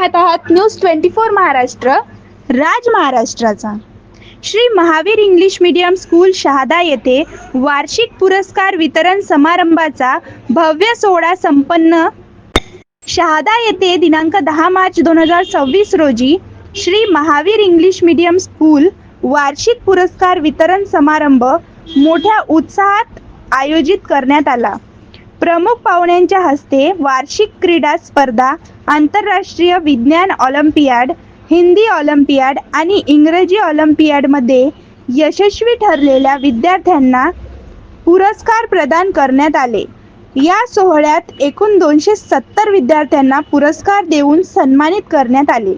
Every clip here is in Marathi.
पाहत आहात न्यूज 24 महाराष्ट्र, राज महाराष्ट्राचा। Shri Mahavir English medium school Shahada येथे वार्षिक पुरस्कार वितरण समारंभाचा भव्य सोहळा संपन्न। शहादा येथे दिनांक 10 मार्च 2026 रोजी Shri Mahavir English medium school वार्षिक पुरस्कार वितरण समारंभ मोठ्या उत्साहात आयोजित करण्यात आला। प्रमुख पाहुण्यांच्या हस्ते वार्षिक क्रीडा स्पर्धा, आंतरराष्ट्रीय विज्ञान ऑलिम्पियाड, हिंदी ऑलिम्पियाड आणि इंग्रजी ऑलिम्पियाडमध्ये यशस्वी ठरलेल्या विद्यार्थ्यांना पुरस्कार प्रदान करण्यात आले। या सोहळ्यात एकूण 270 विद्यार्थ्यांना पुरस्कार देऊन सन्मानित करण्यात आले।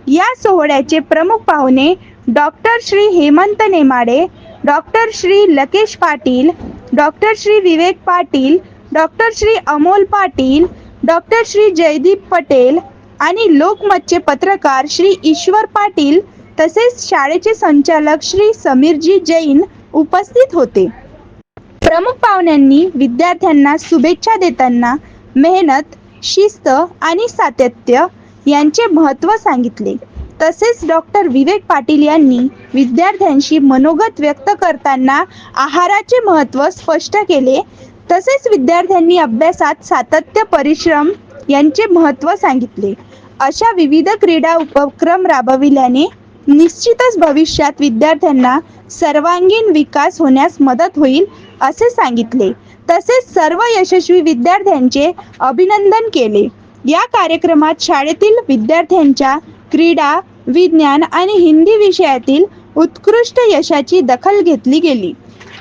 या सोहळ्याचे प्रमुख पाहुणे doctor Shri Hemant Nemade, doctor Shri Lakesh Patil, doctor Shri Vivek Patil, doctor Shri Amol Patil, doctor Shri Jaydeep Patel आणि लोकमतचे पत्रकार श्री ईश्वर पाटील तसेच शाळेचे संचालक श्री समीरजी जैन उपस्थित होते। प्रमुख पाहुण्यांनी विद्यार्थ्यांना शुभेच्छा देताना मेहनत, शिस्त आणि सातत्य यांचे महत्त्व सांगितले। तसेच डॉक्टर विवेक पाटील यांनी विद्यार्थ्यांशी मनोगत व्यक्त करताना आहाराचे महत्त्व स्पष्ट केले। तसेच विद्यार्थ्यांनी अभ्यासात सातत्य, परिश्रम यांचे महत्त्व सांगितले। अशा विविध क्रीडा उपक्रम राबविल्याने निश्चितच भविष्यात विद्यार्थ्यांना सर्वांगीण विकास होण्यास मदत होईल असे सांगितले। तसेच सर्व यशस्वी विद्यार्थ्यांचे अभिनंदन केले। या कार्यक्रमात शाळेतील विद्यार्थ्यांच्या क्रीडा, विज्ञान आणि हिंदी विषयातील उत्कृष्ट यशाची दखल घेतली गेली।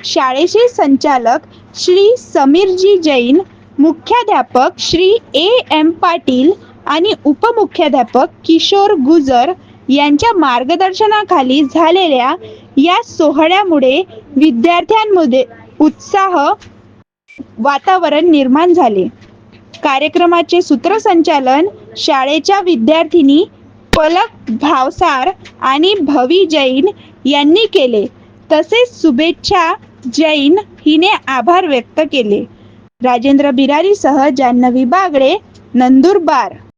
शाळेचे संचालक श्री समीरजी जैन, मुख्याध्यापक श्री एम पाटील आणि उपमुख्याध्यापक किशोर गुजर यांच्या मार्गदर्शनाखाली झालेल्या या सोहळ्यामुळे विद्यार्थ्यांमध्ये उत्साह वातावरण निर्माण झाले। कार्यक्रमाचे सूत्रसंचालन शाळेच्या विद्यार्थिनी पलक भावसार आणि भवी जैन यांनी केले। तसेच शुभेच्छा जैन हिने आभार व्यक्त केले। राजेंद्र बिरारीसह जान्हवी बागडे, नंदुरबार।